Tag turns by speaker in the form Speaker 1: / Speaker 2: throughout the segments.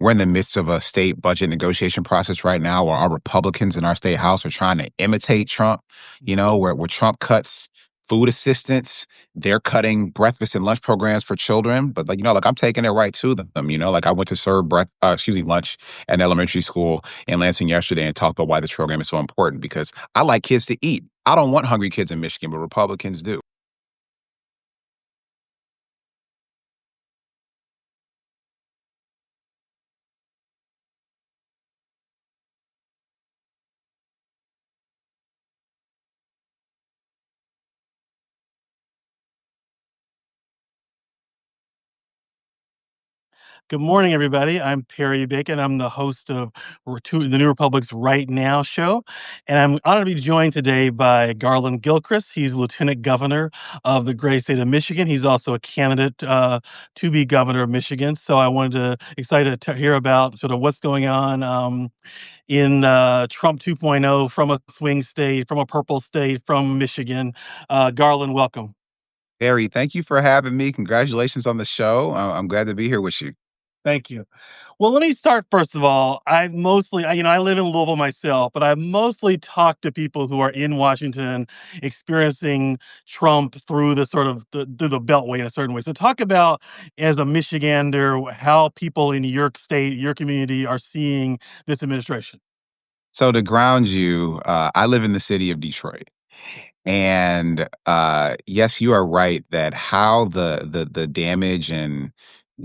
Speaker 1: we're in the midst of a state budget negotiation process right now where our Republicans in our state house are trying to imitate Trump, where Trump cuts food assistance, they're cutting breakfast and lunch programs for children. But I'm taking it right to them. I went to serve lunch at an elementary school in Lansing yesterday and talked about why this program is so important because I like kids to eat. I don't want hungry kids in Michigan, but Republicans do.
Speaker 2: Good morning, everybody. I'm Perry Bacon. I'm the host of the New Republic's Right Now show. And I'm honored to be joined today by Garlin Gilchrist. He's Lieutenant Governor of the great state of Michigan. He's also a candidate to be governor of Michigan. So I wanted to excited to hear about sort of what's going on in Trump 2.0 from a swing state, from a purple state, from Michigan. Garlin, welcome.
Speaker 1: Harry, thank you for having me. Congratulations on the show. I'm glad to be here with you.
Speaker 2: Thank you. Well, let me start first of all. I live in Louisville myself, but I've mostly talked to people who are in Washington experiencing Trump through through the Beltway in a certain way. So talk about, as a Michigander, how people in your state, your community are seeing this administration.
Speaker 1: So to ground you, I live in the city of Detroit. And yes, you are right that how the damage and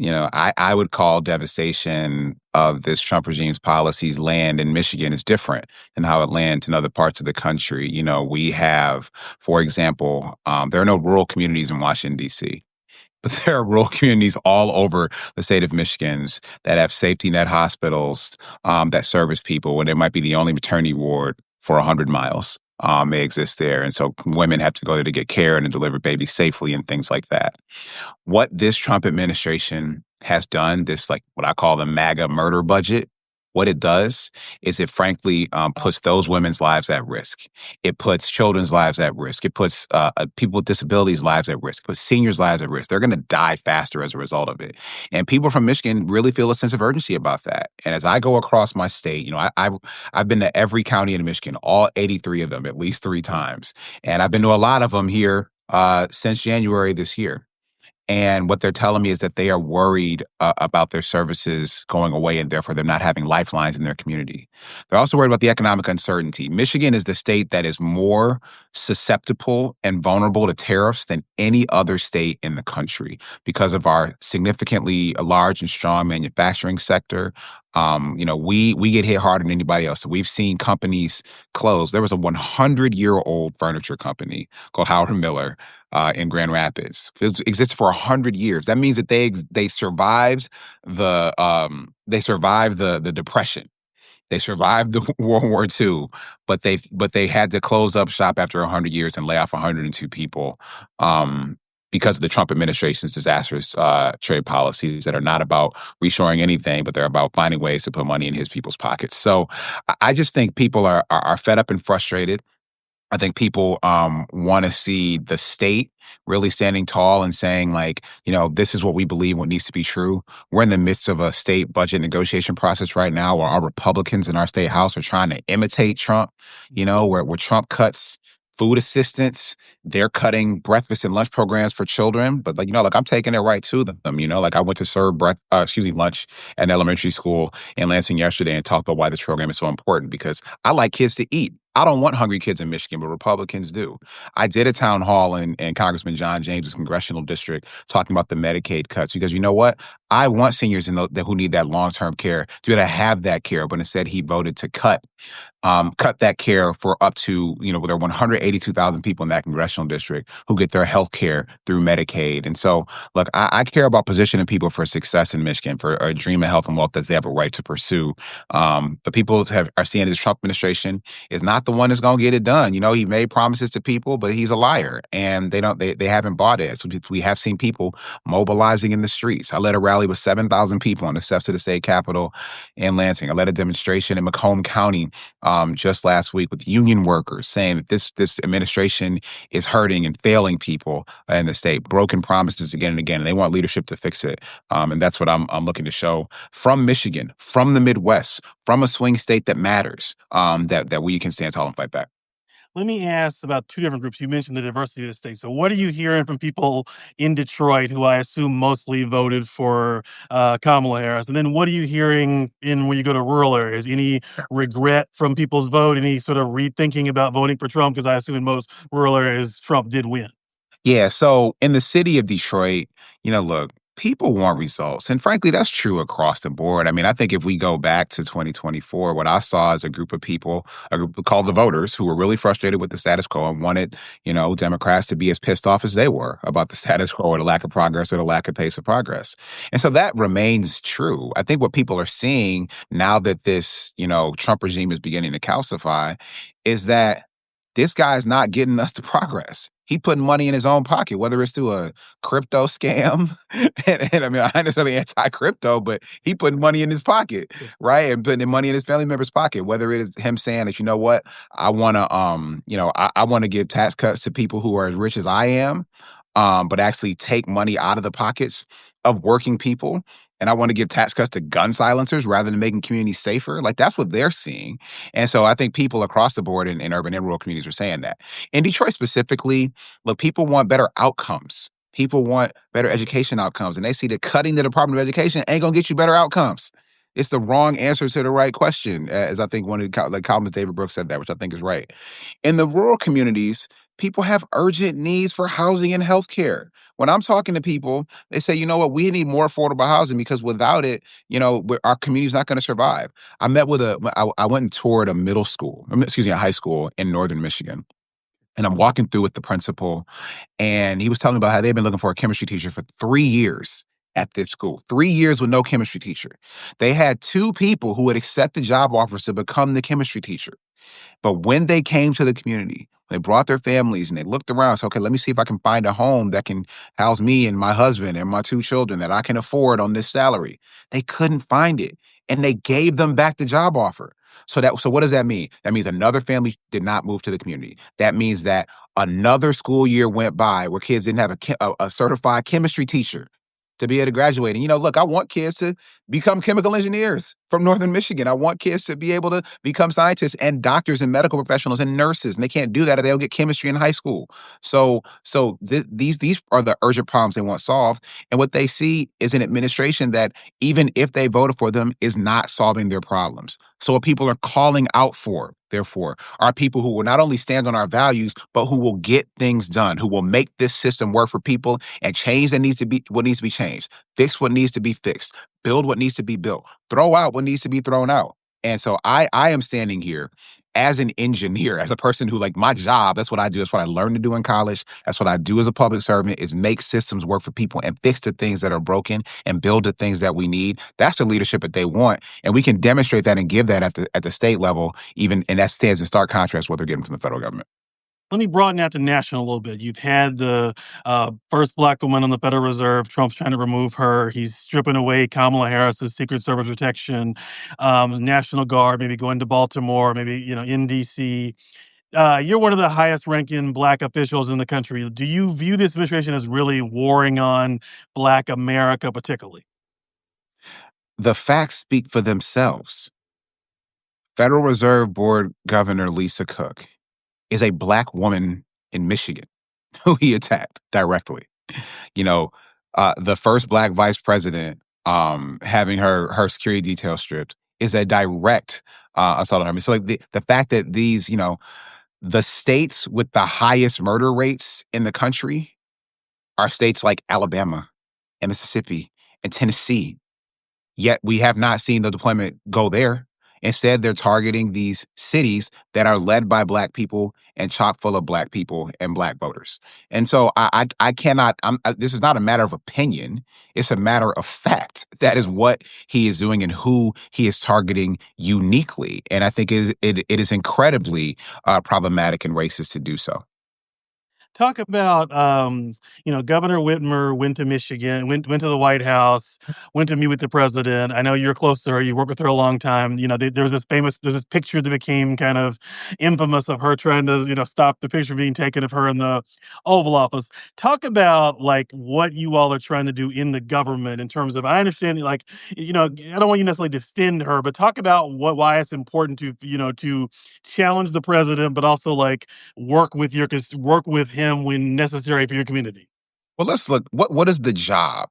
Speaker 1: I would call devastation of this Trump regime's policies land in Michigan is different than how it lands in other parts of the country. We have, for example, there are no rural communities in Washington D.C. But there are rural communities all over the state of Michigan's that have safety net hospitals that service people when it might be the only maternity ward for 100 miles. May exist there. And so women have to go there to get care and to deliver babies safely and things like that. What this Trump administration has done, this like what I call the MAGA murder budget, what it does is it frankly puts those women's lives at risk. It puts children's lives at risk. It puts people with disabilities' lives at risk. It puts seniors' lives at risk. They're going to die faster as a result of it. And people from Michigan really feel a sense of urgency about that. And as I go across my state, I've been to every county in Michigan, all 83 of them, at least 3 times, and I've been to a lot of them here since January this year. And what they're telling me is that they are worried about their services going away and therefore they're not having lifelines in their community. They're also worried about the economic uncertainty. Michigan is the state that is more susceptible and vulnerable to tariffs than any other state in the country because of our significantly large and strong manufacturing sector. We get hit harder than anybody else. So we've seen companies close. There was a 100-year-old furniture company called Howard Miller in Grand Rapids. It existed for 100 years. That means that they survived the Depression. They survived the World War II, but they had to close up shop after 100 years and lay off 102 people because of the Trump administration's disastrous trade policies that are not about reshoring anything, but they're about finding ways to put money in his people's pockets. So I just think people are fed up and frustrated. I think people want to see the state really standing tall and saying, like, this is what we believe, what needs to be true. We're in the midst of a state budget negotiation process right now where our Republicans in our state house are trying to imitate Trump, where Trump cuts food assistance, they're cutting breakfast and lunch programs for children. But I'm taking it right to them. I went to serve lunch at an elementary school in Lansing yesterday and talked about why this program is so important because I like kids to eat. I don't want hungry kids in Michigan, but Republicans do. I did a town hall in Congressman John James's congressional district talking about the Medicaid cuts because you know what? I want seniors who need that long-term care to be able to have that care, but instead he voted to cut that care for up to, there are 182,000 people in that congressional district who get their health care through Medicaid. And so, look, I care about positioning people for success in Michigan, for a dream of health and wealth that they have a right to pursue. The people are seeing this Trump administration is not the one that's gonna get it done. You know, he made promises to people, but he's a liar, and they haven't bought it. So we have seen people mobilizing in the streets. I led a rally with 7,000 people on the steps of the state capitol in Lansing. I led a demonstration in Macomb County just last week with union workers saying that this administration is hurting and failing people in the state, broken promises again and again, and they want leadership to fix it. And that's what I'm looking to show from Michigan, from the Midwest, from a swing state that matters, that we can stand tall and fight back.
Speaker 2: Let me ask about two different groups. You mentioned the diversity of the state. So, what are you hearing from people in Detroit who I assume mostly voted for Kamala Harris? And then, what are you hearing in when you go to rural areas? Any regret from people's vote? Any sort of rethinking about voting for Trump? Because I assume in most rural areas, Trump did win.
Speaker 1: Yeah, so in the city of Detroit, look, people want results. And frankly, that's true across the board. I mean, I think if we go back to 2024, what I saw is a group of people, a group called the voters, who were really frustrated with the status quo and wanted, Democrats to be as pissed off as they were about the status quo or the lack of progress or the lack of pace of progress. And so that remains true. I think what people are seeing now that this, Trump regime is beginning to calcify is that this guy's not getting us to progress. He putting money in his own pocket, whether it's through a crypto scam. And I mean, I'm not necessarily anti-crypto, but he putting money in his pocket, right? And putting money in his family member's pocket, whether it is him saying that, you know what, I wanna I wanna give tax cuts to people who are as rich as I am, but actually take money out of the pockets of working people. And I want to give tax cuts to gun silencers rather than making communities safer. Like that's what they're seeing. And so I think people across the board in urban and rural communities are saying that. In Detroit specifically, look, people want better outcomes. People want better education outcomes. And they see that cutting the Department of Education ain't gonna get you better outcomes. It's the wrong answer to the right question, as I think one of the columnists, David Brooks, said that, which I think is right. In the rural communities, people have urgent needs for housing and healthcare. When I'm talking to people, they say, you know what, we need more affordable housing because without it, our community's not going to survive. I went and toured a middle school, excuse me, a high school in northern Michigan. And I'm walking through with the principal, and he was telling me about how they've been looking for a chemistry teacher for 3 years at this school. 3 years with no chemistry teacher. They had two people who had accepted job offers to become the chemistry teacher. But when they came to the community, they brought their families and they looked around. So, okay, let me see if I can find a home that can house me and my husband and my two children that I can afford on this salary. They couldn't find it. And they gave them back the job offer. So what does that mean? That means another family did not move to the community. That means that another school year went by where kids didn't have a certified chemistry teacher to be able to graduate. And look, I want kids to become chemical engineers from northern Michigan. I want kids to be able to become scientists and doctors and medical professionals and nurses. And they can't do that if they don't get chemistry in high school. These are the urgent problems they want solved. And what they see is an administration that, even if they voted for them, is not solving their problems. So what people are calling out for, therefore, are people who will not only stand on our values, but who will get things done, who will make this system work for people and change what needs to be changed, fix what needs to be fixed, build what needs to be built, throw out what needs to be thrown out. And so I am standing here as an engineer, as a person who, like, my job, that's what I do. That's what I learned to do in college. That's what I do as a public servant, is make systems work for people and fix the things that are broken and build the things that we need. That's the leadership that they want. And we can demonstrate that and give that at the state level, even, and that stands in stark contrast to what they're getting from the federal government.
Speaker 2: Let me broaden out to national a little bit. You've had the first black woman on the Federal Reserve. Trump's trying to remove her. He's stripping away Kamala Harris's Secret Service protection, National Guard, maybe going to Baltimore, maybe in D.C. You're one of the highest ranking black officials in the country. Do you view this administration as really warring on Black America, particularly?
Speaker 1: The facts speak for themselves. Federal Reserve Board Governor Lisa Cook is a black woman in Michigan who he attacked directly. You know, the first black vice president, having her security detail stripped is a direct assault on her. I mean, so like the fact that these, the states with the highest murder rates in the country are states like Alabama and Mississippi and Tennessee. Yet we have not seen the deployment go there. Instead, they're targeting these cities that are led by Black people and chock full of Black people and Black voters. And so I cannot. This is not a matter of opinion. It's a matter of fact. That is what he is doing and who he is targeting uniquely. And I think it is incredibly problematic and racist to do so.
Speaker 2: Talk about, Governor Whitmer went to Michigan, went to the White House, went to meet with the president. I know you're close to her. You worked with her a long time. There's this picture that became kind of infamous of her trying to, stop the picture being taken of her in the Oval Office. Talk about like what you all are trying to do in the government in terms of, I understand, like, I don't want you necessarily to defend her, but talk about why it's important to challenge the president, but also like work with him when necessary for your community.
Speaker 1: Well, let's look. What is the job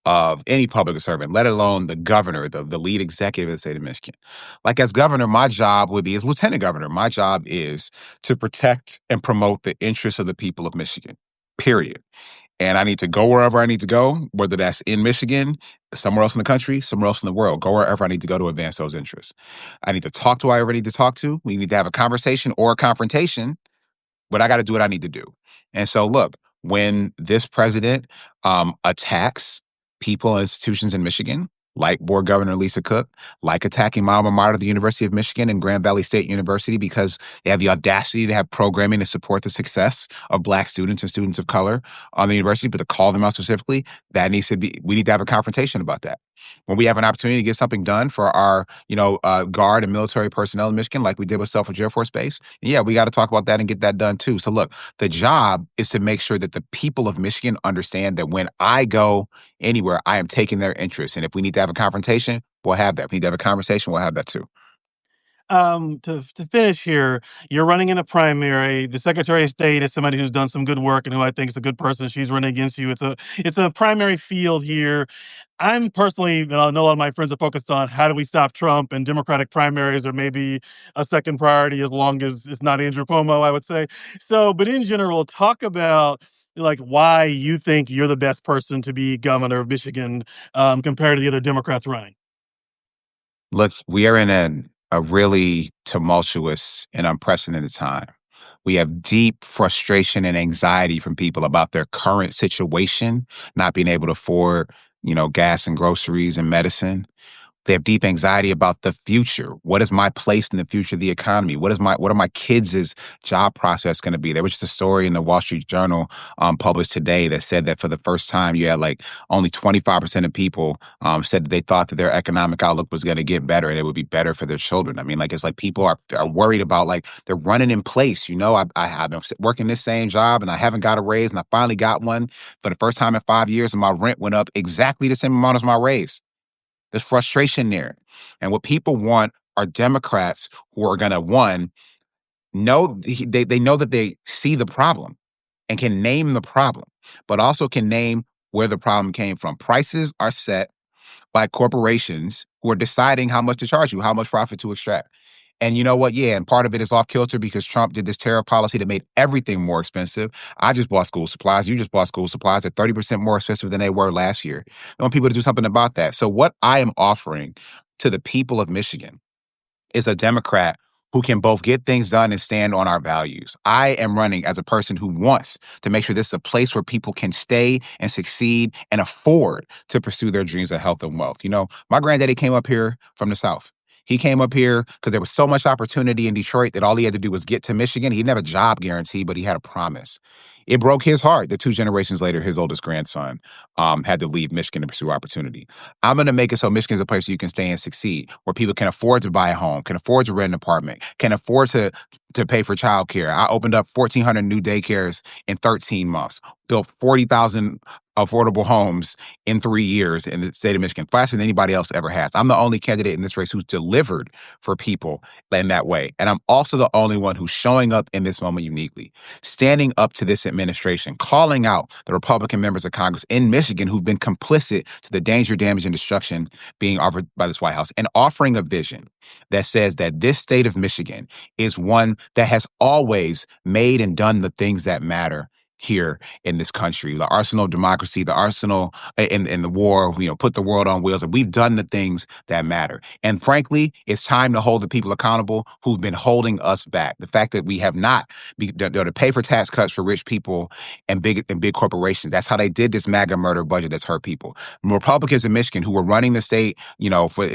Speaker 1: of any public servant, let alone the governor, the lead executive of the state of Michigan? Like as governor, my job would be as lieutenant governor. My job is to protect and promote the interests of the people of Michigan. Period. And I need to go wherever I need to go, whether that's in Michigan, somewhere else in the country, somewhere else in the world. Go wherever I need to go to advance those interests. I need to talk to who I already need to talk to. We need to have a conversation or a confrontation, but I got to do what I need to do. And so, look, when this president attacks people and institutions in Michigan, like Board Governor Lisa Cook, like attacking my alma mater, the University of Michigan and Grand Valley State University, because they have the audacity to have programming to support the success of Black students and students of color on the university, but to call them out specifically, we need to have a confrontation about that. When we have an opportunity to get something done for our, guard and military personnel in Michigan, like we did with Selfridge Air Force Base, yeah, we got to talk about that and get that done too. So look, the job is to make sure that the people of Michigan understand that when I go anywhere, I am taking their interests. And if we need to have a confrontation, we'll have that. If we need to have a conversation, we'll have that too.
Speaker 2: To finish here, you're running in a primary. The Secretary of State is somebody who's done some good work and who I think is a good person. She's running against you. It's a primary field here. I'm personally, I know a lot of my friends are focused on how do we stop Trump, and Democratic primaries are maybe a second priority as long as it's not Andrew Cuomo, I would say. So, but in general, talk about like why you think you're the best person to be governor of Michigan compared to the other Democrats running.
Speaker 1: Look, we are in a really tumultuous and unprecedented time. We have deep frustration and anxiety from people about their current situation, not being able to afford, gas and groceries and medicine. They have deep anxiety about the future. What is my place in the future of the economy? What are my kids' job prospects going to be? There was just a story in the Wall Street Journal published today that said that for the first time, you had like only 25% of people said that they thought that their economic outlook was going to get better and it would be better for their children. I mean, like it's like people are worried about like they're running in place. I've been working this same job and I haven't got a raise, and I finally got one for the first time in 5 years, and my rent went up exactly the same amount as my raise. There's frustration there. And what people want are Democrats who are going to, one, they know that they see the problem and can name the problem, but also can name where the problem came from. Prices are set by corporations who are deciding how much to charge you, how much profit to extract. And you know what? Yeah, and part of it is off kilter because Trump did this tariff policy that made everything more expensive. I just bought school supplies. You just bought school supplies at 30% more expensive than they were last year. I want people to do something about that. So what I am offering to the people of Michigan is a Democrat who can both get things done and stand on our values. I am running as a person who wants to make sure this is a place where people can stay and succeed and afford to pursue their dreams of health and wealth. My granddaddy came up here from the South. He came up here because there was so much opportunity in Detroit that all he had to do was get to Michigan. He didn't have a job guarantee, but he had a promise. It broke his heart that 2 generations later, his oldest grandson had to leave Michigan to pursue opportunity. I'm going to make it so Michigan is a place where you can stay and succeed, where people can afford to buy a home, can afford to rent an apartment, can afford to pay for childcare. I opened up 1,400 new daycares in 13 months, built 40,000 affordable homes in 3 years in the state of Michigan, faster than anybody else ever has. I'm the only candidate in this race who's delivered for people in that way. And I'm also the only one who's showing up in this moment uniquely, standing up to this administration, calling out the Republican members of Congress in Michigan who've been complicit to the danger, damage, and destruction being offered by this White House, and offering a vision that says that this state of Michigan is one that has always made and done the things that matter here in this country. The arsenal of democracy, the arsenal in the war, put the world on wheels. And we've done the things that matter. And frankly, it's time to hold the people accountable who've been holding us back. The fact that we have not to pay for tax cuts for rich people and big corporations. That's how they did this MAGA murder budget that's hurt people. Republicans in Michigan who were running the state, in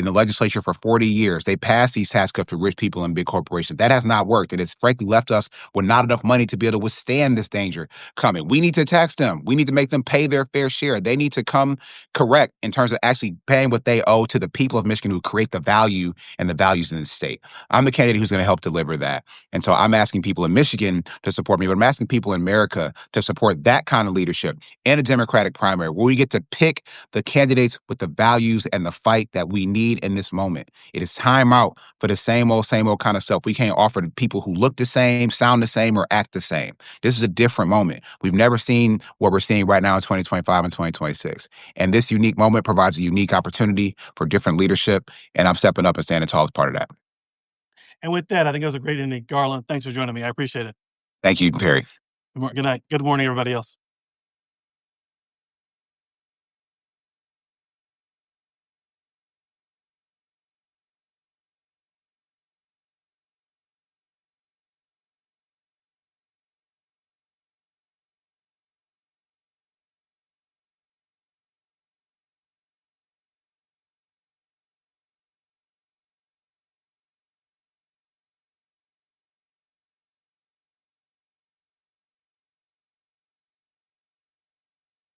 Speaker 1: the legislature for 40 years, they passed these tax cuts for rich people and big corporations. That has not worked. And it's frankly left us with not enough money to be able to withstand this danger coming. We need to tax them. We need to make them pay their fair share. They need to come correct in terms of actually paying what they owe to the people of Michigan who create the value and the values in the state. I'm the candidate who's going to help deliver that. And so I'm asking people in Michigan to support me, but I'm asking people in America to support that kind of leadership in a Democratic primary where we get to pick the candidates with the values and the fight that we need in this moment. It is time out for the same old kind of stuff. We can't offer to people who look the same, sound the same, or act the same. This is a different moment. We've never seen what we're seeing right now in 2025 and 2026. And this unique moment provides a unique opportunity for different leadership. And I'm stepping up and standing tall as part of that.
Speaker 2: And with that, I think that was a great ending. Garland, thanks for joining me. I appreciate it.
Speaker 1: Thank you, Perry.
Speaker 2: Good night. Good morning, everybody else.